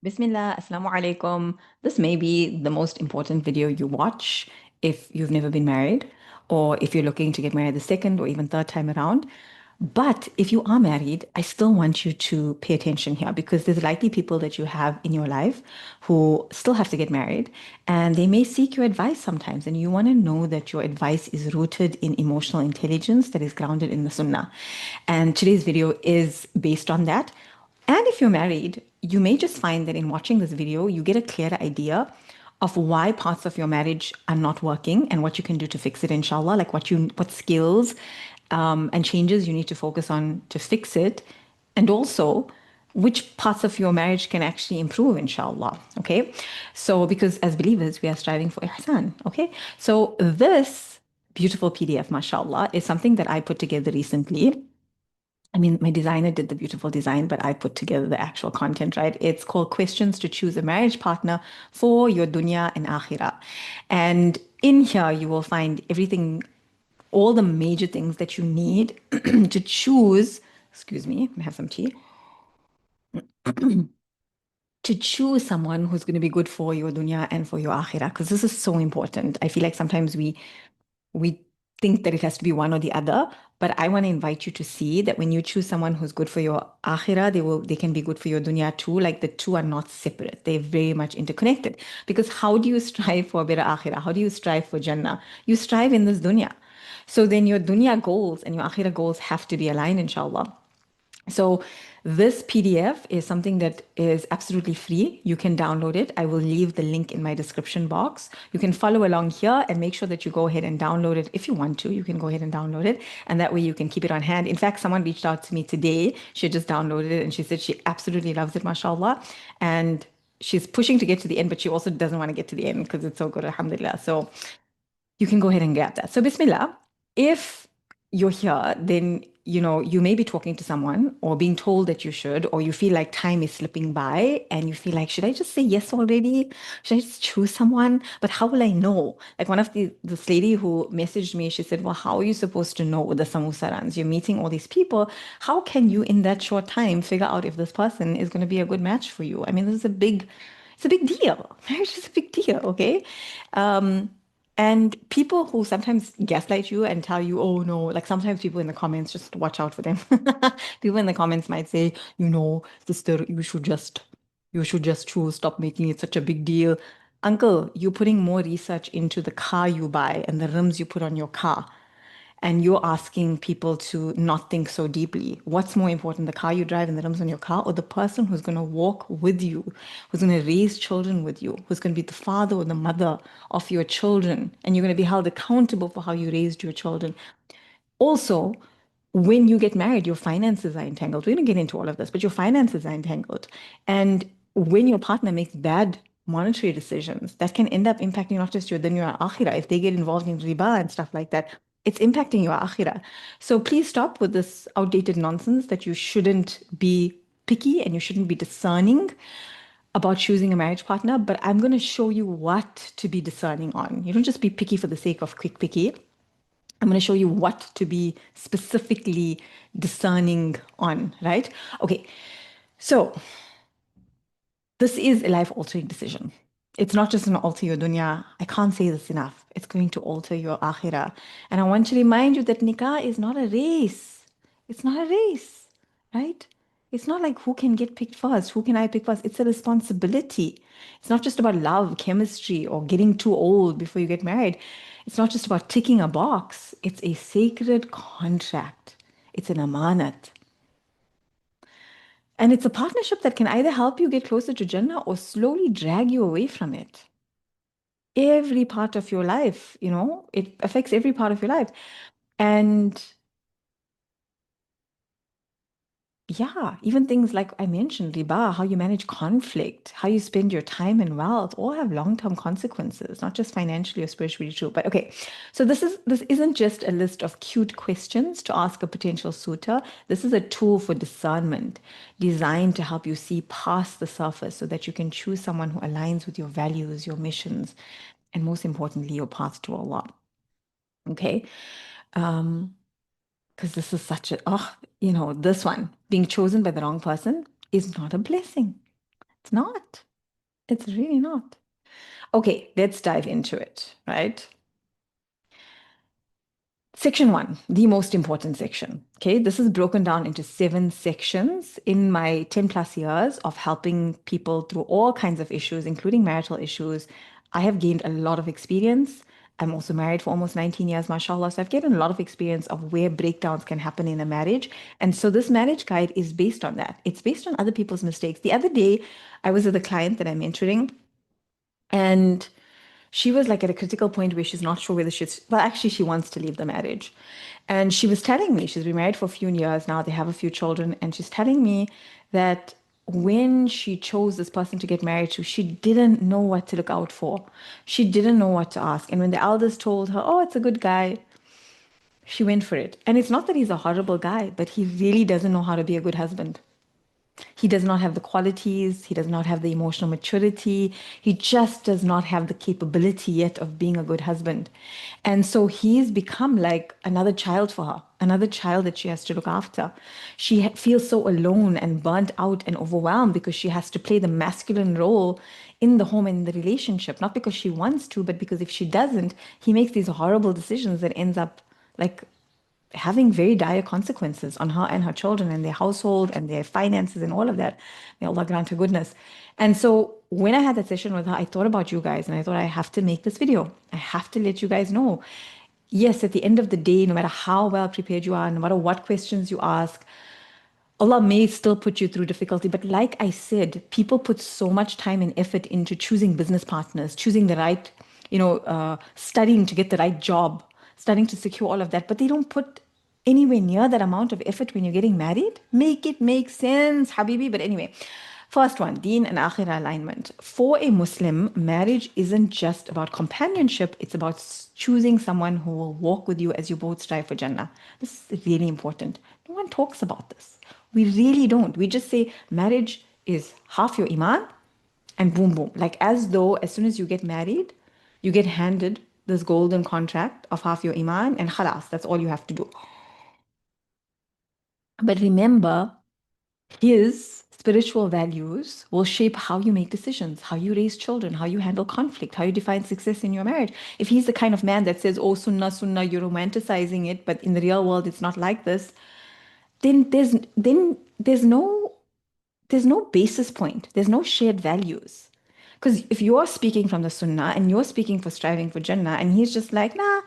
Bismillah, Assalamu alaikum. This may be the most important video you watch if you've never been married, or if you're looking to get married the second or even third time around. But if you are married, I still want you to pay attention here because there's likely people that you have in your life who still have to get married and they may seek your advice sometimes. And you want to know that your advice is rooted in emotional intelligence that is grounded in the Sunnah. And today's video is based on that. And if you're married, you may just find that in watching this video, you get a clearer idea of why parts of your marriage are not working and what you can do to fix it, inshallah, like what skills and changes you need to focus on to fix it, and also which parts of your marriage can actually improve, inshallah. Okay. So, because as believers, we are striving for ihsan. Okay. So, this beautiful PDF, mashallah, is something that I put together recently. I mean, my designer did the beautiful design, but I put together the actual content, right? It's called Questions to Choose a Marriage Partner for Your Dunya and Akhirah. And in here, you will find everything, all the major things that you need to choose. Excuse me, I have some tea. To choose someone who's going to be good for your dunya and for your akhirah, because this is so important. I feel like sometimes we think that it has to be one or the other, but I want to invite you to see that when you choose someone who's good for your akhirah, they can be good for your dunya too. Like the two are not separate. They're very much interconnected. Because how do you strive for a better akhirah? How do you strive for Jannah? You strive in this dunya. So then your dunya goals and your akhirah goals have to be aligned, inshallah. So this PDF is something that is absolutely free. You can download it. I will leave the link in my description box. You can follow along here and make sure that you go ahead and download it. If you want to, you can go ahead and download it. And that way you can keep it on hand. In fact, someone reached out to me today. She just downloaded it and she said she absolutely loves it, mashallah. And she's pushing to get to the end, but she also doesn't want to get to the end because it's so good, alhamdulillah. So you can go ahead and grab that. So, Bismillah, if you're here, then you may be talking to someone or being told that you should, or you feel like time is slipping by and you feel like, should I just say yes already? Should I just choose someone? But how will I know? Like one of this lady who messaged me, she said, well, how are you supposed to know the samosa runs? You're meeting all these people. How can you in that short time figure out if this person is going to be a good match for you? I mean, it's a big deal. Marriage is a big deal, okay? Um, and people who sometimes gaslight you and tell you, oh no, like sometimes people in the comments, just watch out for them. People in the comments might say, sister, you should just choose, stop making it such a big deal. Uncle, you're putting more research into the car you buy and the rims you put on your car and you're asking people to not think so deeply. What's more important, the car you drive and the rims on your car, or the person who's going to walk with you, who's going to raise children with you, who's going to be the father or the mother of your children, and you're going to be held accountable for how you raised your children? Also, when you get married, your finances are entangled. We don't get into all of this, but your finances are entangled. And when your partner makes bad monetary decisions, that can end up impacting not just your dunya and akhirah. If they get involved in riba and stuff like that, it's impacting your akhirah. So please stop with this outdated nonsense that you shouldn't be picky and you shouldn't be discerning about choosing a marriage partner. But I'm going to show you what to be discerning on. You don't just be picky for the sake of quick picky. I'm going to show you what to be specifically discerning on, right? Okay, so this is a life altering decision. It's not just going to alter your dunya. I can't say this enough. It's going to alter your akhirah. And I want to remind you that nikah is not a race. It's not a race, right? It's not like who can get picked first, who can I pick first. It's a responsibility. It's not just about love, chemistry, or getting too old before you get married. It's not just about ticking a box. It's a sacred contract. It's an amanat. And it's a partnership that can either help you get closer to Jannah or slowly drag you away from it. Every part of your life, it affects every part of your life. And yeah, even things like I mentioned, riba, how you manage conflict, how you spend your time and wealth, all have long-term consequences, not just financially or spiritually too. But okay, so this isn't just a list of cute questions to ask a potential suitor. This is a tool for discernment designed to help you see past the surface so that you can choose someone who aligns with your values, your missions, and most importantly, your path to Allah. Okay. Um, because this is this one being chosen by the wrong person is not a blessing. It's not. It's really not. Okay, let's dive into it, right? Section one, the most important section. Okay, this is broken down into 7 sections in my 10 plus years of helping people through all kinds of issues, including marital issues. I have gained a lot of experience. I'm also married for almost 19 years, mashallah. So I've gained a lot of experience of where breakdowns can happen in a marriage. And so this marriage guide is based on that. It's based on other people's mistakes. The other day, I was with a client that I'm mentoring, and she was like at a critical point where she's not sure whether well, actually, she wants to leave the marriage. And she was telling me, she's been married for a few years now, they have a few children, and she's telling me that when she chose this person to get married to, she didn't know what to look out for. She didn't know what to ask. And when the elders told her, oh, it's a good guy, she went for it. And it's not that he's a horrible guy, but he really doesn't know how to be a good husband. He does not have the qualities, he does not have the emotional maturity, he just does not have the capability yet of being a good husband. And so he's become like another child for her, another child that she has to look after. She feels so alone and burnt out and overwhelmed because she has to play the masculine role in the home and in the relationship, not because she wants to, but because if she doesn't, he makes these horrible decisions that ends up like having very dire consequences on her and her children and their household and their finances and all of that. May Allah grant her goodness. And so when I had that session with her, I thought about you guys and I thought I have to make this video. I have to let you guys know. Yes, at the end of the day, no matter how well prepared you are, no matter what questions you ask, Allah may still put you through difficulty, but like I said, people put so much time and effort into choosing business partners, choosing the right, studying to get the right job, studying to secure all of that, but they don't put anywhere near that amount of effort when you're getting married. Make it make sense, Habibi. But anyway, first one, Deen and Akhirah alignment. For a Muslim, marriage isn't just about companionship, it's about choosing someone who will walk with you as you both strive for Jannah. This is really important. No one talks about this. We really don't. We just say marriage is half your iman and boom, boom. Like as though as soon as you get married, you get handed this golden contract of half your iman and khalas, that's all you have to do. But remember, his spiritual values will shape how you make decisions, how you raise children, how you handle conflict, how you define success in your marriage. If he's the kind of man that says, oh, sunnah, sunnah, you're romanticizing it, but in the real world it's not like this, then there's no basis point. There's no shared values. Because if you're speaking from the Sunnah and you're speaking for striving for Jannah, and he's just like, nah,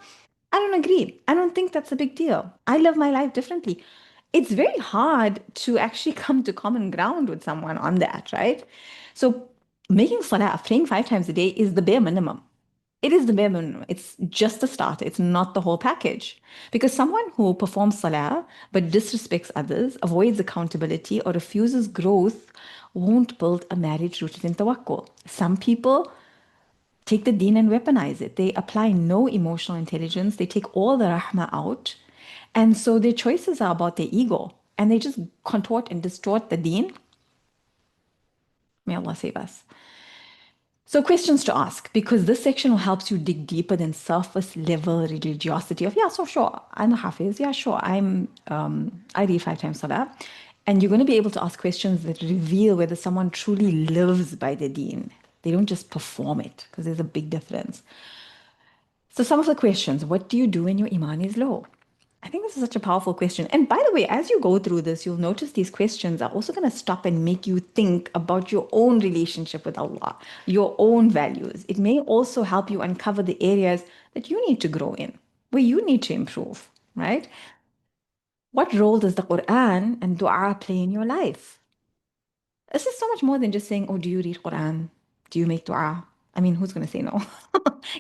I don't agree. I don't think that's a big deal. I live my life differently. It's very hard to actually come to common ground with someone on that, right? So making salah, praying 5 times a day is the bare minimum. It is the bare minimum. It's just the start. It's not the whole package. Because someone who performs salah but disrespects others, avoids accountability, or refuses growth won't build a marriage rooted in tawakkul. Some people take the deen and weaponize it. They apply no emotional intelligence. They take all the rahmah out. And so their choices are about their ego. And they just contort and distort the deen. May Allah save us. So, questions to ask, because this section will help you dig deeper than surface level religiosity of, yeah, so sure, I'm a Hafiz, yeah, sure, I read 5 times Salah. And you're going to be able to ask questions that reveal whether someone truly lives by the deen. They don't just perform it, because there's a big difference. So, some of the questions: what do you do when your iman is low? I think this is such a powerful question. And by the way, as you go through this, you'll notice these questions are also going to stop and make you think about your own relationship with Allah, your own values. It may also help you uncover the areas that you need to grow in, where you need to improve, right? What role does the Quran and dua play in your life? This is so much more than just saying, oh, do you read Quran? Do you make dua? I mean, who's going to say no?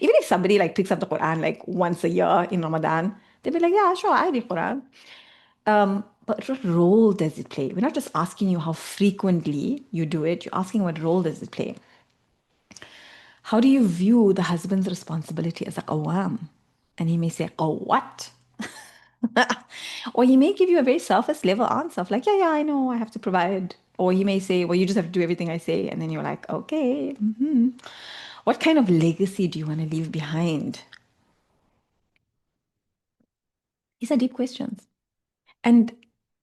Even if somebody like picks up the Quran like once a year in Ramadan, they'll be like, yeah, sure, I read Quran. But what role does it play? We're not just asking you how frequently you do it, you're asking what role does it play? How do you view the husband's responsibility as a qawwam? And he may say, oh, what? Or he may give you a very surface level answer of like, yeah, yeah, I know, I have to provide. Or he may say, well, you just have to do everything I say. And then you're like, okay. What kind of legacy do you want to leave behind? These are deep questions. And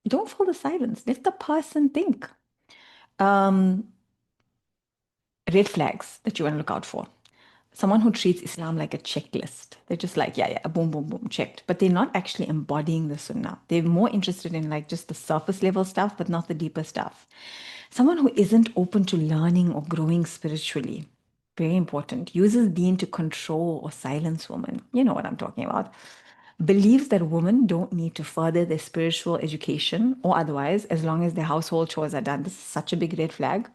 don't follow the silence. Let the person think. Um, red flags that you want to look out for. Someone who treats Islam like a checklist. They're just like, yeah, yeah, boom, boom, boom, checked. But they're not actually embodying the sunnah. They're more interested in like just the surface level stuff, but not the deeper stuff. Someone who isn't open to learning or growing spiritually. Very important. Uses deen to control or silence women. You know what I'm talking about. Believes that women don't need to further their spiritual education or otherwise as long as their household chores are done. This is such a big red flag.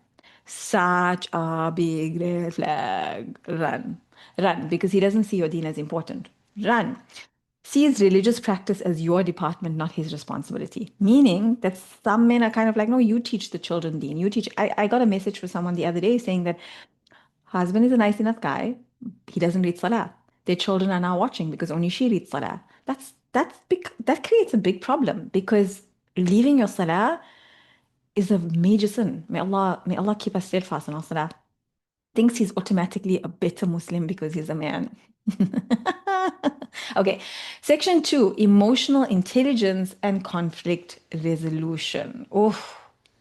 Such a big red flag. Run. Run, because he doesn't see your deen as important. Run. Sees religious practice as your department, not his responsibility. Meaning that some men are kind of like, no, you teach the children deen. You teach. I got a message from someone the other day saying that husband is a nice enough guy. He doesn't read salah. Their children are now watching because only she reads salah. That's big. That creates a big problem because leaving your salah is a major sin. May Allah keep us steadfast in our salah. Thinks he's automatically a better Muslim because he's a man. Okay, section two, emotional intelligence and conflict resolution. Oof,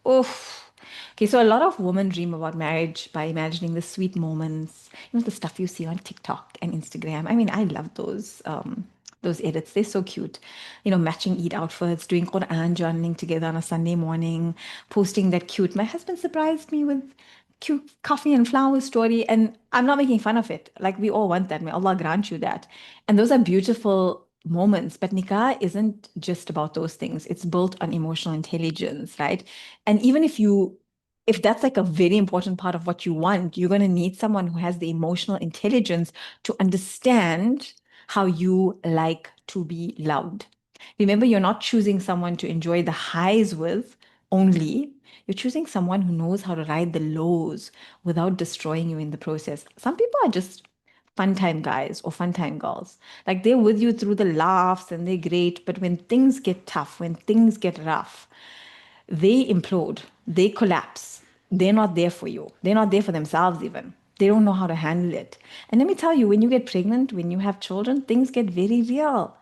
oof. Okay, so a lot of women dream about marriage by imagining the sweet moments, the stuff you see on TikTok and Instagram. I mean, I love those edits. They're so cute. Matching Eid outfits, doing Quran journaling together on a Sunday morning, posting that cute. My husband surprised me with cute coffee and flowers story. And I'm not making fun of it. Like we all want that. May Allah grant you that. And those are beautiful moments. But nikah isn't just about those things. It's built on emotional intelligence, right? And even if that's like a very important part of what you want, you're going to need someone who has the emotional intelligence to understand how you like to be loved. Remember, you're not choosing someone to enjoy the highs with only. You're choosing someone who knows how to ride the lows without destroying you in the process. Some people are just fun time guys or fun time girls. Like they're with you through the laughs and they're great, but when things get tough, when things get rough, they implode, they collapse. They're not there for you. They're not there for themselves even. They don't know how to handle it. And let me tell you, when you get pregnant, when you have children, things get very real.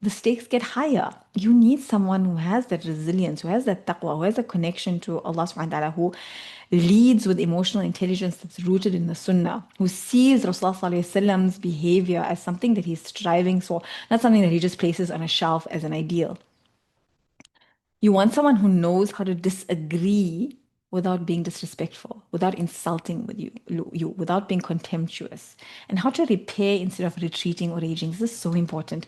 The stakes get higher. You need someone who has that resilience, who has that taqwa, who has a connection to Allah subhanahu wa ta'ala, who leads with emotional intelligence that's rooted in the sunnah, who sees Rasulullah sallallahu alaihi wasallam's behavior as something that he's striving for, not something that he just places on a shelf as an ideal. You want someone who knows how to disagree without being disrespectful, without insulting you, without being contemptuous, and how to repair instead of retreating or raging. This is so important.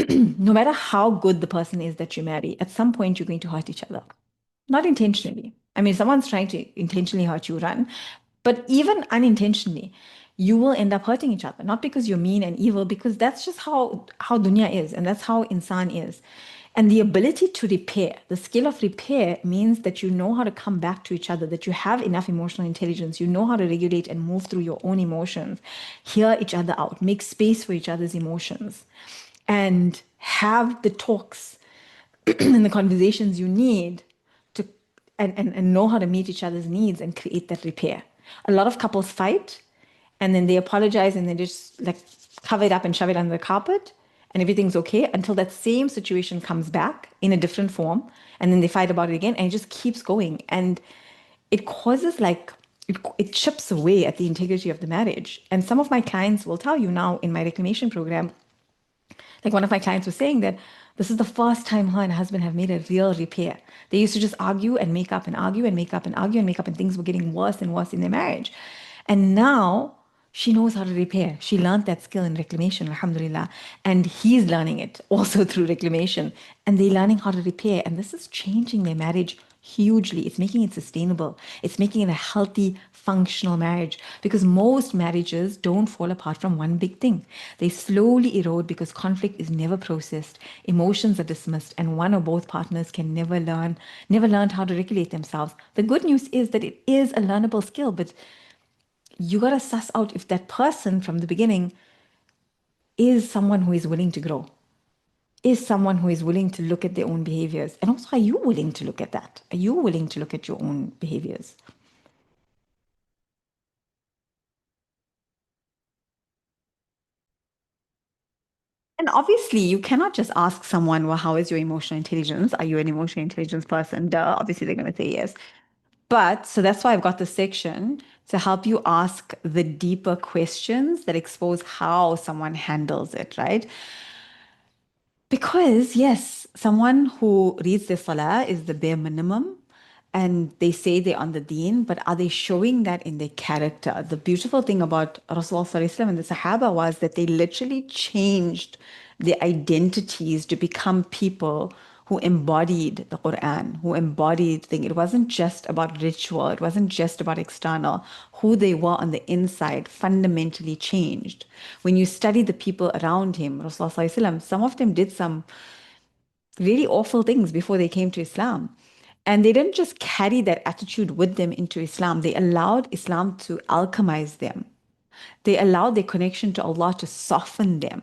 No matter how good the person is that you marry, at some point you're going to hurt each other. Not intentionally. I mean, if someone's trying to intentionally hurt you, run. But even unintentionally, you will end up hurting each other. Not because you're mean and evil, because that's just how dunya is, and that's how insan is. And the ability to repair, the skill of repair means that you know how to come back to each other, that you have enough emotional intelligence, you know how to regulate and move through your own emotions, hear each other out, make space for each other's emotions, and have the talks and the conversations you need to and know how to meet each other's needs and create that repair. A lot of couples fight and then they apologize and they just like cover it up and shove it under the carpet and everything's okay until that same situation comes back in a different form and then they fight about it again and it just keeps going and it causes like it chips away at the integrity of the marriage. And some of my clients will tell you now in my reclamation program, like one of my clients was saying that this is the first time her and her husband have made a real repair. They used to just argue and make up and argue and make up and argue and make up, and things were getting worse and worse in their marriage. And now she knows how to repair. She learned that skill in reclamation, alhamdulillah. And he's learning it also through reclamation. And they're learning how to repair. And this is changing their marriage hugely. It's making it sustainable. It's making it a healthy, functional marriage because most marriages don't fall apart from one big thing. They slowly erode because conflict is never processed, emotions are dismissed, and one or both partners can never learn how to regulate themselves. The good news is that it is a learnable skill, but you got to suss out if that person from the beginning is someone who is willing to grow, is someone who is willing to look at their own behaviors. And also, are you willing to look at that? Are you willing to look at your own behaviors? And obviously, you cannot just ask someone, well, how is your emotional intelligence? Are you an emotional intelligence person? Duh, obviously, they're going to say yes. But so that's why I've got this section to help you ask the deeper questions that expose how someone handles it, right? Because, yes, someone who reads their salah is the bare minimum, and they say they're on the deen, but are they showing that in their character? The beautiful thing about Rasulullah Sallallahu Alaihi Wasallam and the Sahaba was that they literally changed their identities to become people who embodied the Quran, who embodied things. It wasn't just about ritual, it wasn't just about external. Who they were on the inside fundamentally changed. When you study the people around him, Rasulullah Sallallahu Alaihi Wasallam, some of them did some really awful things before they came to Islam. And they didn't just carry that attitude with them into Islam, they allowed Islam to alchemize them. They allowed their connection to Allah to soften them.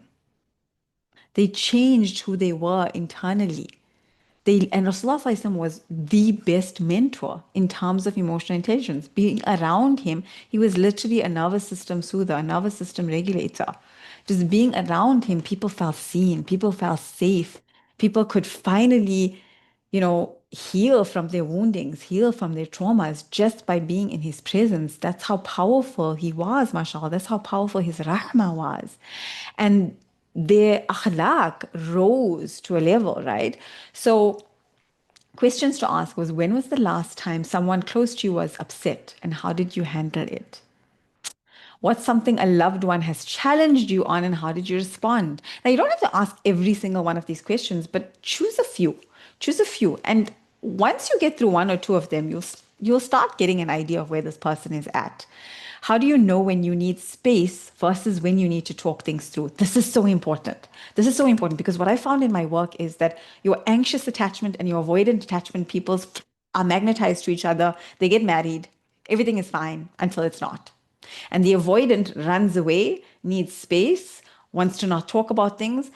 They changed who they were internally. And Rasulullah Sallallahu Alaihi Wasallam was the best mentor in terms of emotional intelligence. Being around him, he was literally a nervous system soother, a nervous system regulator. Just being around him, people felt seen, people felt safe. People could finally, heal from their woundings, heal from their traumas just by being in his presence. That's how powerful he was, mashallah. That's how powerful his rahmah was. And their akhlaq rose to a level, right? So, questions to ask was, when was the last time someone close to you was upset and how did you handle it? What's something a loved one has challenged you on and how did you respond? Now, you don't have to ask every single one of these questions, but choose a few. Choose a few. And once you get through one or two of them, you'll start getting an idea of where this person is at. How do you know when you need space versus when you need to talk things through? This is so important. This is so important because what I found in my work is that your anxious attachment and your avoidant attachment peoples are magnetized to each other. They get married. Everything is fine until it's not. And the avoidant runs away, needs space, wants to not talk about things,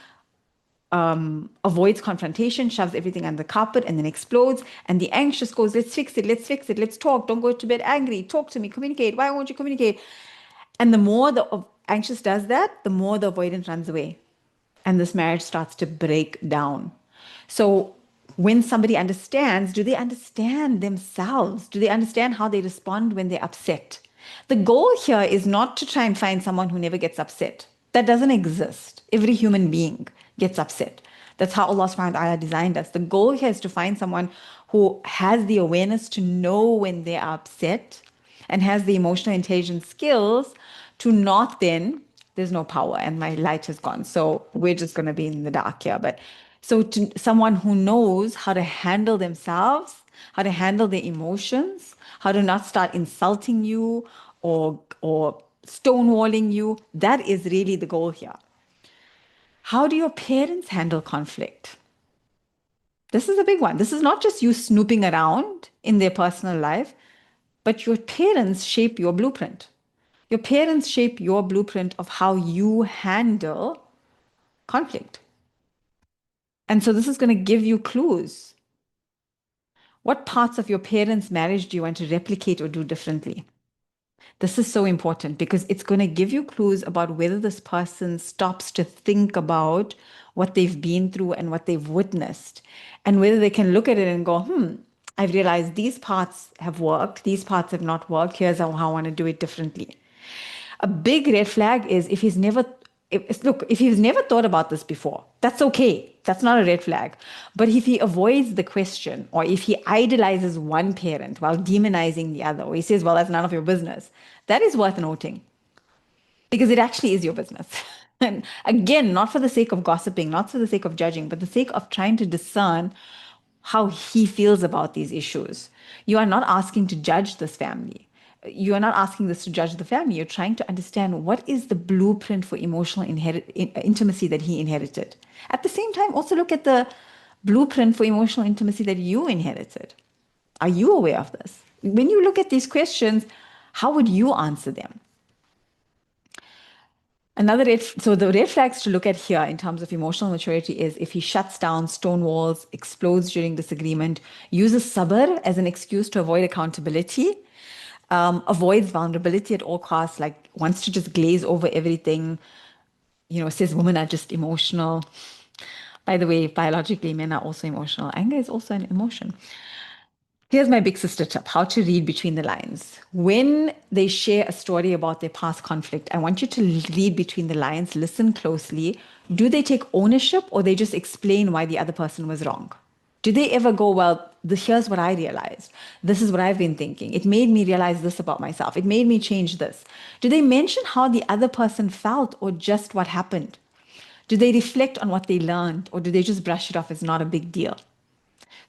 avoids confrontation, shoves everything under the carpet, and then explodes. And the anxious goes, let's fix it, let's fix it, let's talk. Don't go to bed angry. Talk to me, communicate. Why won't you communicate? And the more the anxious does that, the more the avoidant runs away. And this marriage starts to break down. So when somebody understands, do they understand themselves? Do they understand how they respond when they're upset? The goal here is not to try and find someone who never gets upset. That doesn't exist. Every human being gets upset. That's how Allah subhanahu wa ta'ala designed us. The goal here is to find someone who has the awareness to know when they are upset and has the emotional intelligence skills to not then, there's no power and my light has gone. So we're just going to be in the dark here. But so to someone who knows how to handle themselves, how to handle their emotions, how to not start insulting you or stonewalling you, that is really the goal here. How do your parents handle conflict? This is a big one. This is not just you snooping around in their personal life, but your parents shape your blueprint. Your parents shape your blueprint of how you handle conflict. And so this is going to give you clues. What parts of your parents' marriage do you want to replicate or do differently? This is so important because it's going to give you clues about whether this person stops to think about what they've been through and what they've witnessed, and whether they can look at it and go, I've realized these parts have worked, these parts have not worked. Here's how I want to do it differently. A big red flag is if he's never thought about this before, that's okay. That's not a red flag. But if he avoids the question, or if he idolizes one parent while demonizing the other, or he says, well, that's none of your business, that is worth noting because it actually is your business. And again, not for the sake of gossiping, not for the sake of judging, but the sake of trying to discern how he feels about these issues. You are not asking to judge this family. You are not asking this to judge the family. You're trying to understand what is the blueprint for emotional intimacy that he inherited. At the same time, also look at the blueprint for emotional intimacy that you inherited. Are you aware of this? When you look at these questions, how would you answer them? So the red flags to look at here in terms of emotional maturity is if he shuts down, stonewalls, explodes during disagreement, uses sabr as an excuse to avoid accountability, avoids vulnerability at all costs, like wants to just glaze over everything, says women are just emotional. By the way, biologically, men are also emotional. Anger is also an emotion. Here's my big sister tip, how to read between the lines. When they share a story about their past conflict, I want you to read between the lines, listen closely. Do they take ownership or they just explain why the other person was wrong? Do they ever go, well, here's what I realized. This is what I've been thinking. It made me realize this about myself. It made me change this. Do they mention how the other person felt or just what happened? Do they reflect on what they learned or do they just brush it off as not a big deal?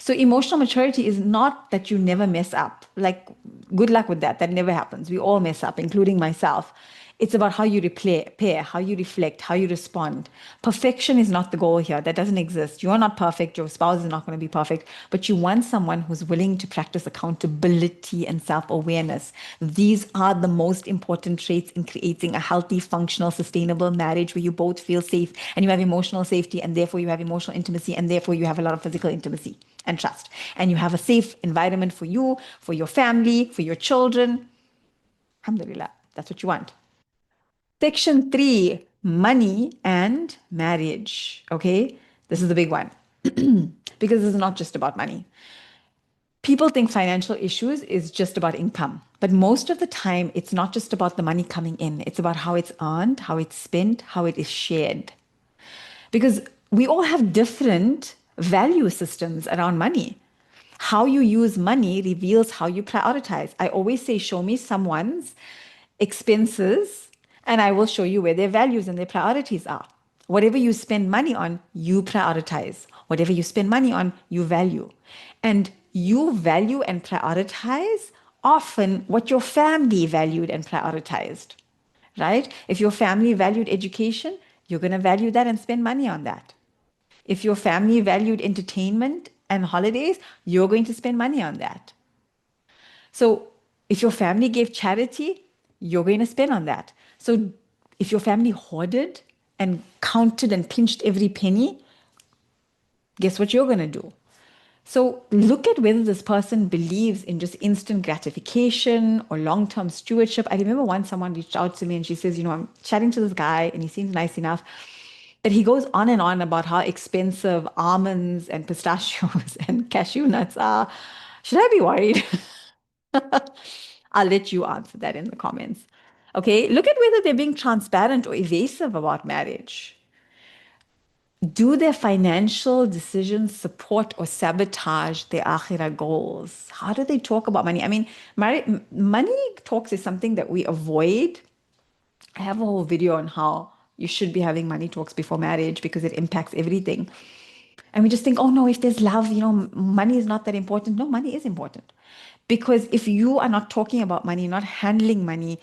So emotional maturity is not that you never mess up. Like, good luck with that. That never happens. We all mess up, including myself. It's about how you repair, how you reflect, how you respond. Perfection is not the goal here. That doesn't exist. You are not perfect. Your spouse is not going to be perfect. But you want someone who's willing to practice accountability and self-awareness. These are the most important traits in creating a healthy, functional, sustainable marriage where you both feel safe and you have emotional safety and therefore you have emotional intimacy and therefore you have a lot of physical intimacy and trust. And you have a safe environment for you, for your family, for your children. Alhamdulillah, that's what you want. Section 3, money and marriage. Okay, this is the big one because this is not just about money. People think financial issues is just about income, but most of the time it's not just about the money coming in. It's about how it's earned, how it's spent, how it is shared. Because we all have different value systems around money. How you use money reveals how you prioritize. I always say, show me someone's expenses, and I will show you where their values and their priorities are. Whatever you spend money on, you prioritize. Whatever you spend money on, you value. And you value and prioritize often what your family valued and prioritized, right? If your family valued education, you're going to value that and spend money on that. If your family valued entertainment and holidays, you're going to spend money on that. So if your family gave charity, you're going to spend on that. So if your family hoarded and counted and pinched every penny, guess what you're going to do? So look at whether this person believes in just instant gratification or long-term stewardship. I remember once someone reached out to me and she says, I'm chatting to this guy and he seems nice enough. But he goes on and on about how expensive almonds and pistachios and cashew nuts are. Should I be worried? I'll let you answer that in the comments. Okay, look at whether they're being transparent or evasive about marriage. Do their financial decisions support or sabotage their akhirah goals? How do they talk about money? I mean, money talks is something that we avoid. I have a whole video on how you should be having money talks before marriage because it impacts everything. And we just think, oh no, if there's love, money is not that important. No, money is important. Because if you are not talking about money, not handling money,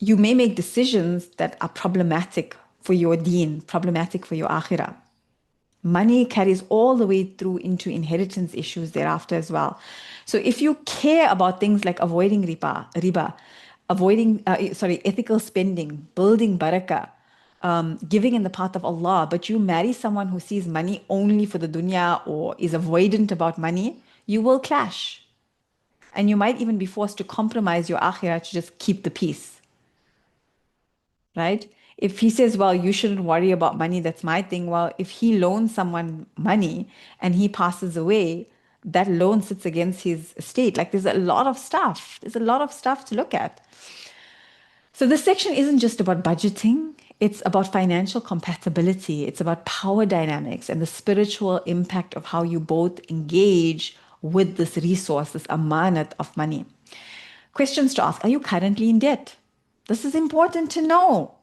you may make decisions that are problematic for your deen, problematic for your akhirah. Money carries all the way through into inheritance issues thereafter as well. So if you care about things like avoiding riba, avoiding, ethical spending, building barakah, giving in the path of Allah, but you marry someone who sees money only for the dunya or is avoidant about money, you will clash. And you might even be forced to compromise your akhirah to just keep the peace, right? If he says, well, you shouldn't worry about money, that's my thing. Well, if he loans someone money and he passes away, that loan sits against his estate. Like there's a lot of stuff. There's a lot of stuff to look at. So this section isn't just about budgeting. It's about financial compatibility. It's about power dynamics and the spiritual impact of how you both engage with this resource, this amanat of money. Questions to ask. Are you currently in debt? This is important to know.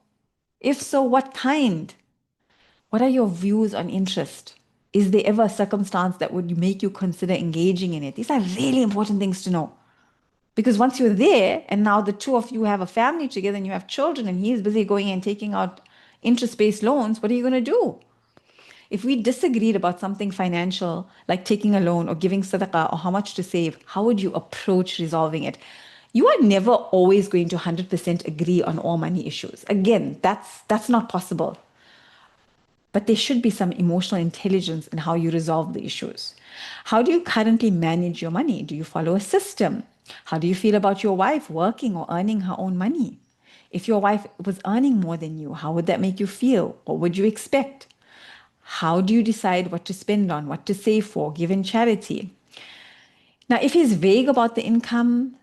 If so, what kind? What are your views on interest? Is there ever a circumstance that would make you consider engaging in it? These are really important things to know. Because once you're there and now the two of you have a family together and you have children and he's busy going and taking out interest-based loans, what are you going to do? If we disagreed about something financial, like taking a loan or giving sadaqah or how much to save, how would you approach resolving it? You are never always going to 100% agree on all money issues. Again, that's not possible. But there should be some emotional intelligence in how you resolve the issues. How do you currently manage your money? Do you follow a system? How do you feel about your wife working or earning her own money? If your wife was earning more than you, how would that make you feel? What would you expect? How do you decide what to spend on, what to save for, give in charity? Now, if he's vague about the income,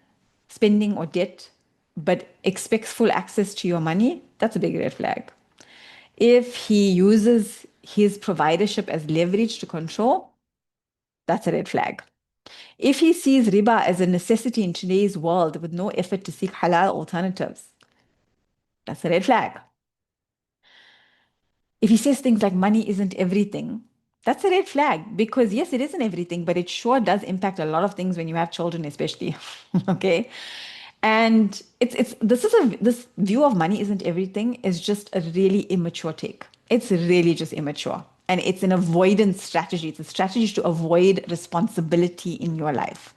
spending, or debt, but expects full access to your money, that's a big red flag. If he uses his providership as leverage to control, that's a red flag. If he sees riba as a necessity in today's world with no effort to seek halal alternatives, that's a red flag. If he says things like money isn't everything, that's a red flag because yes, it isn't everything, but it sure does impact a lot of things when you have children, especially. Okay. And it's this view of money isn't everything is just a really immature take. It's really just immature. And it's an avoidance strategy. It's a strategy to avoid responsibility in your life.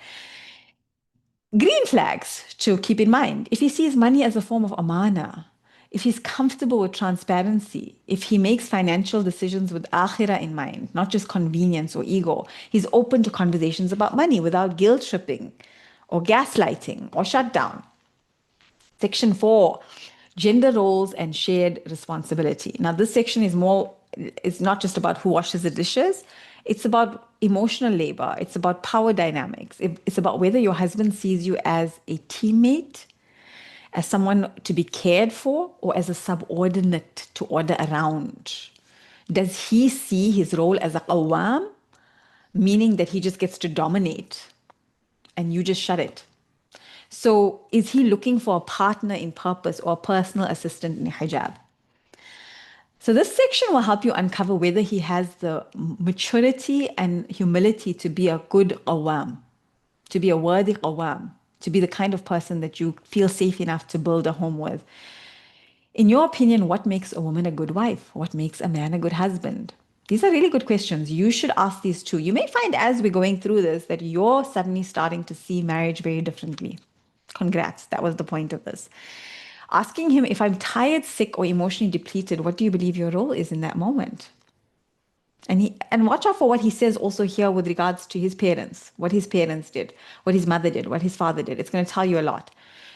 Green flags to keep in mind. If he sees money as a form of amana, if he's comfortable with transparency, if he makes financial decisions with akhirah in mind, not just convenience or ego, he's open to conversations about money without guilt tripping or gaslighting or shutdown. Section 4, gender roles and shared responsibility. Now, this section is more, it's not just about who washes the dishes, it's about emotional labor, it's about power dynamics, it's about whether your husband sees you as a teammate, as someone to be cared for, or as a subordinate to order around. Does he see his role as a qawwam, meaning that he just gets to dominate and you just shut it? So, is he looking for a partner in purpose or a personal assistant in hijab? So, this section will help you uncover whether he has the maturity and humility to be a good qawwam, to be a worthy qawwam, to be the kind of person that you feel safe enough to build a home with. In your opinion, what makes a woman a good wife? What makes a man a good husband? These are really good questions. You should ask these too. You may find as we're going through this that you're suddenly starting to see marriage very differently. Congrats. That was the point of this. Asking him, if I'm tired, sick, or emotionally depleted, what do you believe your role is in that moment? And watch out for what he says also here with regards to his parents, what his parents did, what his mother did, what his father did. It's going to tell you a lot.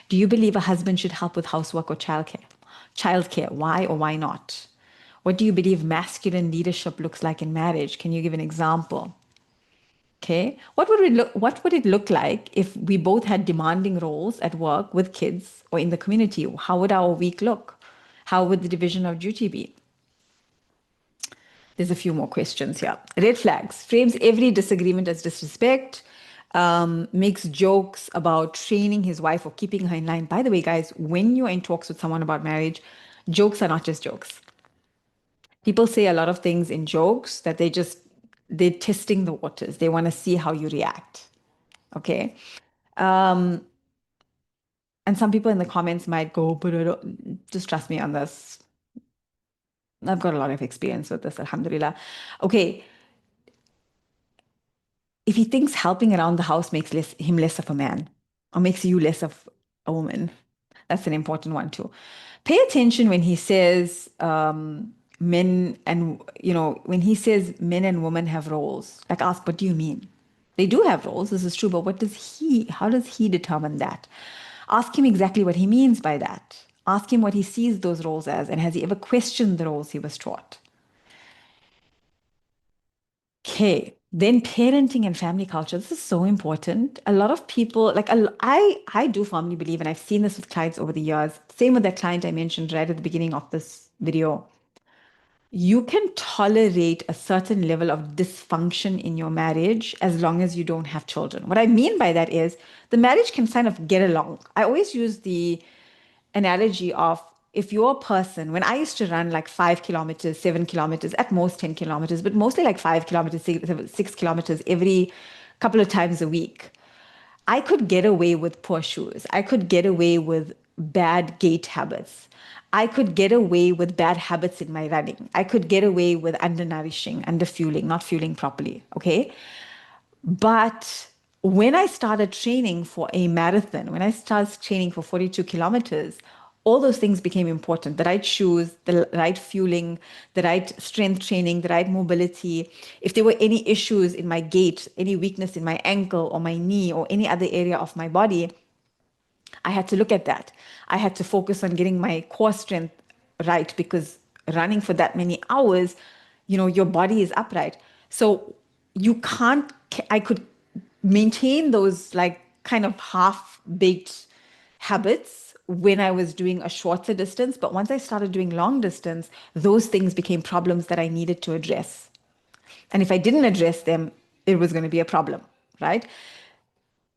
Do you believe a husband should help with housework or childcare? Childcare, why or why not? What do you believe masculine leadership looks like in marriage? Can you give an example? Okay. What would it look like if we both had demanding roles at work with kids or in the community? How would our week look? How would the division of duty be? There's a few more questions here. Red flags. Frames every disagreement as disrespect. Makes jokes about training his wife or keeping her in line. By the way, guys, when you're in talks with someone about marriage, jokes are not just jokes. People say a lot of things in jokes that they're testing the waters. They want to see how you react. Okay. And some people in the comments might go, but just trust me on this. I've got a lot of experience with this, alhamdulillah. Okay, if he thinks helping around the house makes him less of a man or makes you less of a woman, that's an important one too. Pay attention when he says men and, when he says men and women have roles. Like, ask, what do you mean? They do have roles, this is true, but how does he determine that? Ask him exactly what he means by that. Ask him what he sees those roles as, and has he ever questioned the roles he was taught? Okay, then parenting and family culture. This is so important. A lot of people, like I do firmly believe, and I've seen this with clients over the years. Same with that client I mentioned right at the beginning of this video. You can tolerate a certain level of dysfunction in your marriage as long as you don't have children. What I mean by that is the marriage can kind of get along. I always use the analogy of, if you're a person, when I used to run like 5 kilometers, 7 kilometers, at most 10 kilometers, but mostly like 5 kilometers, 6 kilometers every couple of times a week, I could get away with poor shoes. I could get away with bad gait habits. I could get away with bad habits in my running. I could get away with undernourishing, underfueling, not fueling properly. Okay. But when I started training for a marathon, when I started training for 42 kilometers, all those things became important. The right shoes, the right fueling, the right strength training, the right mobility. If there were any issues in my gait, any weakness in my ankle or my knee or any other area of my body, I had to look at that. I had to focus on getting my core strength right, because running for that many hours, your body is upright. So you can't, I could maintain those like kind of half-baked habits when I was doing a shorter distance. But once I started doing long distance, those things became problems that I needed to address. And if I didn't address them, it was going to be a problem, right?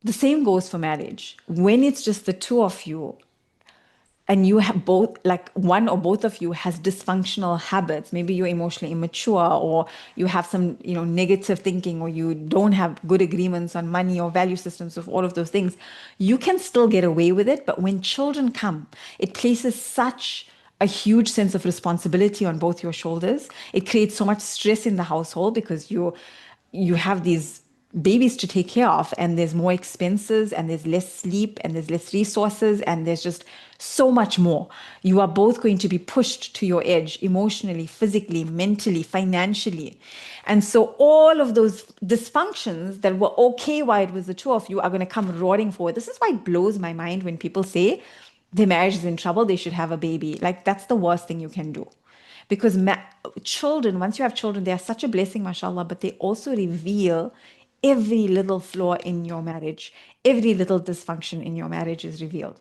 The same goes for marriage. When it's just the two of you, and you have both, like one or both of you has dysfunctional habits, maybe you're emotionally immature, or you have some negative thinking, or you don't have good agreements on money or value systems, of all of those things, you can still get away with it. But when children come, it places such a huge sense of responsibility on both your shoulders. It creates so much stress in the household because you have these babies to take care of, and there's more expenses, and there's less sleep, and there's less resources, and there's just so much more. You are both going to be pushed to your edge emotionally, physically, mentally, financially. And so all of those dysfunctions that were okay while it was the two of you are going to come roaring forward. This is why it blows my mind when people say their marriage is in trouble, they should have a baby. Like, that's the worst thing you can do. Because children, once you have children, they are such a blessing, mashallah, but they also reveal every little flaw in your marriage. Every little dysfunction in your marriage is revealed.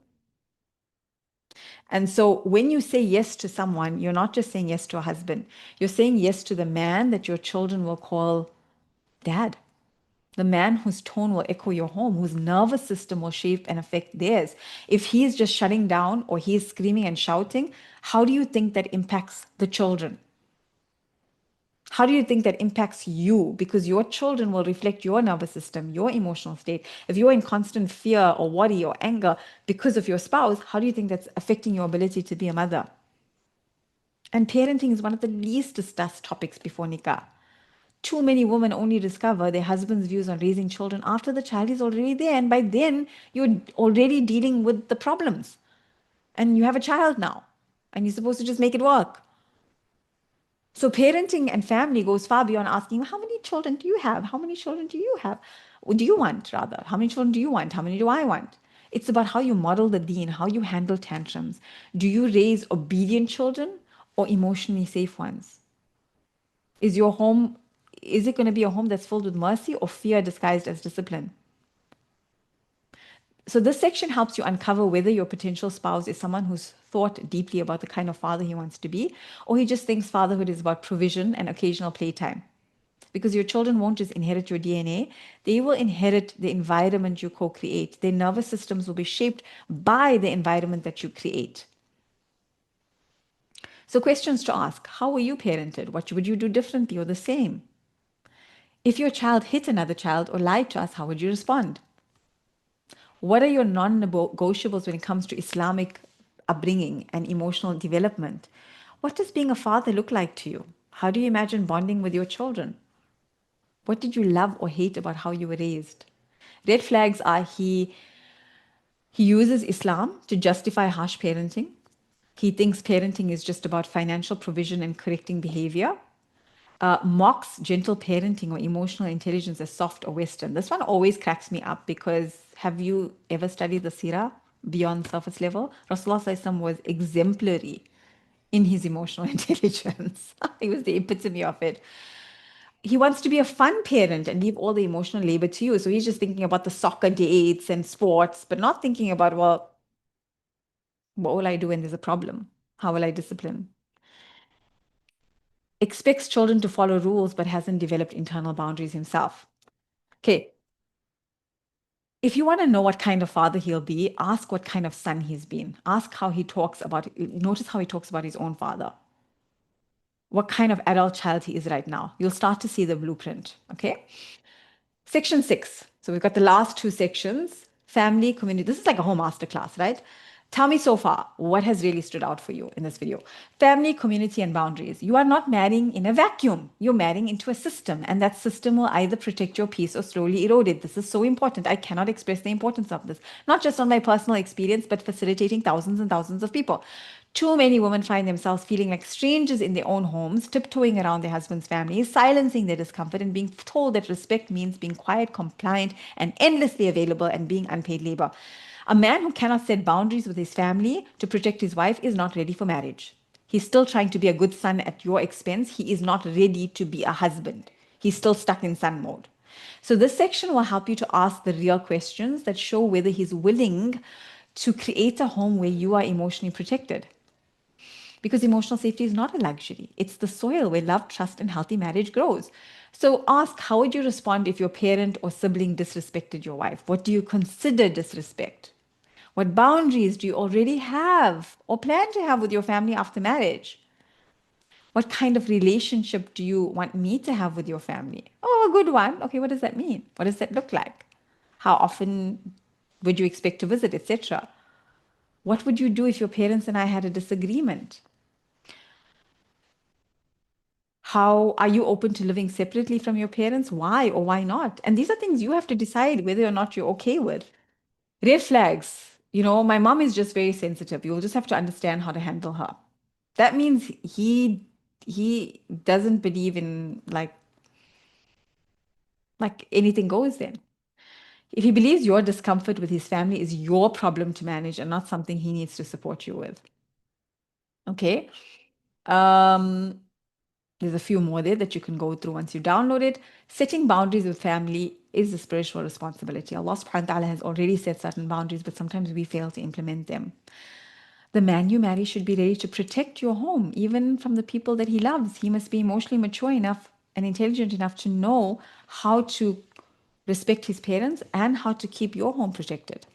And so when you say yes to someone, you're not just saying yes to a husband, you're saying yes to the man that your children will call dad. The man whose tone will echo your home, whose nervous system will shape and affect theirs. If he is just shutting down or he is screaming and shouting, how do you think that impacts the children? How do you think that impacts you? Because your children will reflect your nervous system, your emotional state. If you're in constant fear or worry or anger because of your spouse, how do you think that's affecting your ability to be a mother? And parenting is one of the least discussed topics before nikah. Too many women only discover their husband's views on raising children after the child is already there. And by then, you're already dealing with the problems. And you have a child now. And you're supposed to just make it work. So parenting and family goes far beyond asking, how many children do you have? How many children do you have? Or do you want, rather? How many children do you want? How many do I want? It's about how you model the deen, how you handle tantrums. Do you raise obedient children or emotionally safe ones? Is your home, is it going to be a home that's filled with mercy or fear disguised as discipline? So this section helps you uncover whether your potential spouse is someone who's thought deeply about the kind of father he wants to be, or he just thinks fatherhood is about provision and occasional playtime. Because your children won't just inherit your DNA, they will inherit the environment you co-create. Their nervous systems will be shaped by the environment that you create. So questions to ask: how were you parented? What would you do differently or the same? If your child hit another child or lied to us, how would you respond? What are your non-negotiables when it comes to Islamic upbringing and emotional development? What does being a father look like to you? How do you imagine bonding with your children? What did you love or hate about how you were raised? Red flags are he uses Islam to justify harsh parenting. He thinks parenting is just about financial provision and correcting behavior. Mocks gentle parenting or emotional intelligence as soft or Western. This one always cracks me up because have you ever studied the seerah beyond surface level? Rasulullah SAW was exemplary in his emotional intelligence. He was the epitome of it. He wants to be a fun parent and leave all the emotional labor to you. So he's just thinking about the soccer dates and sports, but not thinking about, well, what will I do when there's a problem? How will I discipline? Expects children to follow rules, but hasn't developed internal boundaries himself. Okay. If you want to know what kind of father he'll be, ask what kind of son he's been. Ask how he talks about, notice how he talks about his own father. What kind of adult child he is right now. You'll start to see the blueprint. Okay. Section 6. So we've got the last two sections, family, community. This is like a whole masterclass, right? Tell me so far, what has really stood out for you in this video? Family, community, and boundaries. You are not marrying in a vacuum. You're marrying into a system, and that system will either protect your peace or slowly erode it. This is so important. I cannot express the importance of this, not just on my personal experience, but facilitating thousands and thousands of people. Too many women find themselves feeling like strangers in their own homes, tiptoeing around their husband's families, silencing their discomfort, and being told that respect means being quiet, compliant, and endlessly available and being unpaid labor. A man who cannot set boundaries with his family to protect his wife is not ready for marriage. He's still trying to be a good son at your expense. He is not ready to be a husband. He's still stuck in son mode. So this section will help you to ask the real questions that show whether he's willing to create a home where you are emotionally protected. Because emotional safety is not a luxury. It's the soil where love, trust, and healthy marriage grows. So ask, how would you respond if your parent or sibling disrespected your wife? What do you consider disrespect? What boundaries do you already have or plan to have with your family after marriage? What kind of relationship do you want me to have with your family? Oh, a good one. Okay, what does that mean? What does that look like? How often would you expect to visit, etc.? What would you do if your parents and I had a disagreement? How are you open to living separately from your parents? Why or why not? And these are things you have to decide whether or not you're okay with. Red flags. My mom is just very sensitive. You'll just have to understand how to handle her. That means he doesn't believe in like anything goes then. If he believes your discomfort with his family is your problem to manage and not something he needs to support you with. Okay. Um, There's a few more there that you can go through once you download it. Setting boundaries with family is a spiritual responsibility. Allah subhanahu wa ta'ala has already set certain boundaries, but sometimes we fail to implement them. The man you marry should be ready to protect your home, even from the people that he loves. He must be emotionally mature enough and intelligent enough to know how to respect his parents and how to keep your home protected.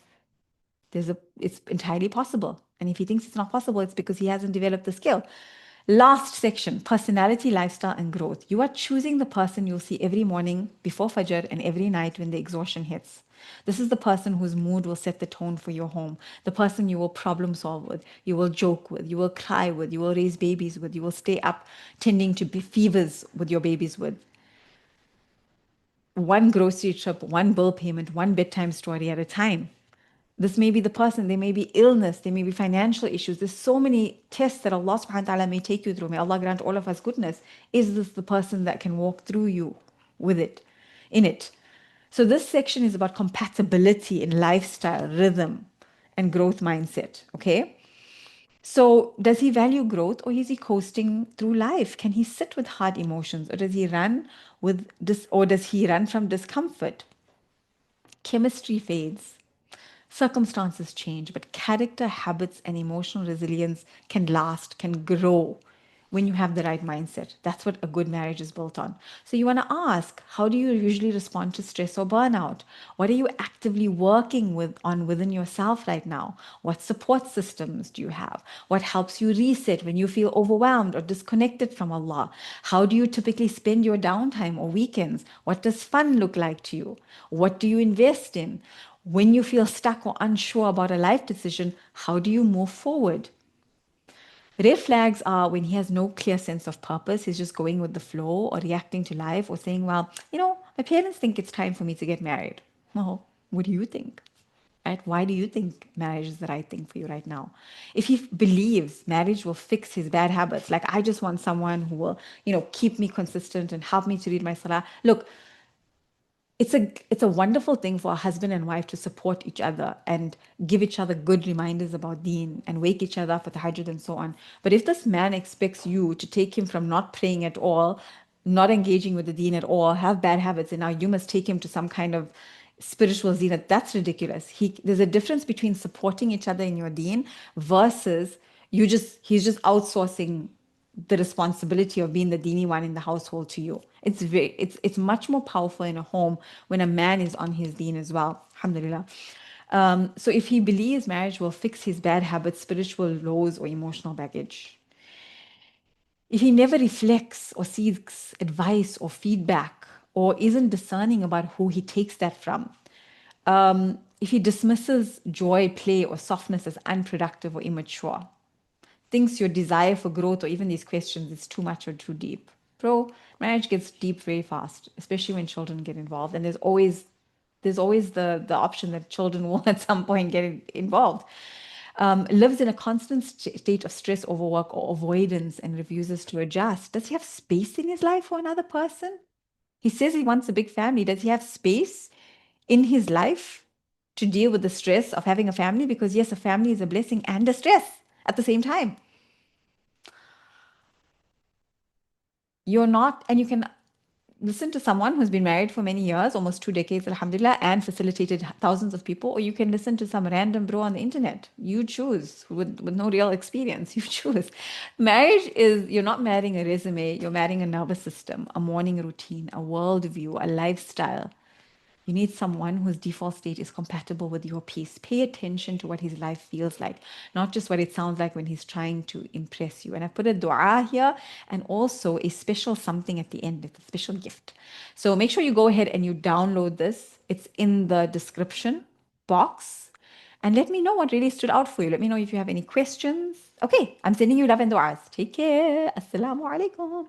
It's entirely possible. And if he thinks it's not possible, it's because he hasn't developed the skill. Last section, personality, lifestyle, and growth. You are choosing the person you'll see every morning before Fajr and every night when the exhaustion hits. This is the person whose mood will set the tone for your home. The person you will problem solve with, you will joke with, you will cry with, you will raise babies with, you will stay up tending to be fevers with your babies with. One grocery trip, one bill payment, one bedtime story at a time. This may be the person, there may be illness, there may be financial issues. There's so many tests that Allah subhanahu wa ta'ala may take you through. May Allah grant all of us goodness. Is this the person that can walk through you with it, in it? So this section is about compatibility in lifestyle, rhythm, and growth mindset. Okay. So does he value growth or is he coasting through life? Can he sit with hard emotions or does he run from discomfort? Chemistry fades. Circumstances change, but character, habits, and emotional resilience can last, can grow when you have the right mindset. That's what a good marriage is built on. So you want to ask, how do you usually respond to stress or burnout? What are you actively working within yourself right now? What support systems do you have? What helps you reset when you feel overwhelmed or disconnected from Allah? How do you typically spend your downtime or weekends? What does fun look like to you? What do you invest in? When you feel stuck or unsure about a life decision, how do you move forward? Red flags are when he has no clear sense of purpose. He's just going with the flow or reacting to life or saying, well, my parents think it's time for me to get married. Well, what do you think? Right? Why do you think marriage is the right thing for you right now? If he believes marriage will fix his bad habits, like I just want someone who will, keep me consistent and help me to read my salah. Look, it's a wonderful thing for a husband and wife to support each other and give each other good reminders about Deen and wake each other up with Hajj and so on. But if this man expects you to take him from not praying at all, not engaging with the Deen at all, have bad habits, and now you must take him to some kind of spiritual zenith, that's ridiculous. There's a difference between supporting each other in your Deen versus he's just outsourcing the responsibility of being the dini one in the household to you. It's much more powerful in a home when a man is on his deen as well. Alhamdulillah. So if he believes marriage will fix his bad habits, spiritual lows, or emotional baggage, if he never reflects or seeks advice or feedback or isn't discerning about who he takes that from, if he dismisses joy, play, or softness as unproductive or immature, thinks your desire for growth or even these questions is too much or too deep. Bro, marriage gets deep very fast, especially when children get involved. And there's always the option that children will at some point get involved. Lives in a constant state of stress, overwork, or avoidance and refuses to adjust. Does he have space in his life for another person? He says he wants a big family. Does he have space in his life to deal with the stress of having a family? Because yes, a family is a blessing and a stress at the same time. You're not, and you can listen to someone who's been married for many years, almost 2 decades, alhamdulillah, and facilitated thousands of people, or you can listen to some random bro on the internet. You choose with no real experience. You choose. Marriage is, you're not marrying a resume, you're marrying a nervous system, a morning routine, a worldview, a lifestyle. You need someone whose default state is compatible with your peace. Pay attention to what his life feels like, not just what it sounds like when he's trying to impress you. And I put a dua here and also a special something at the end. It's a special gift. So make sure you go ahead and you download this. It's in the description box. And let me know what really stood out for you. Let me know if you have any questions. Okay, I'm sending you love and du'as. Take care. Assalamu alaikum.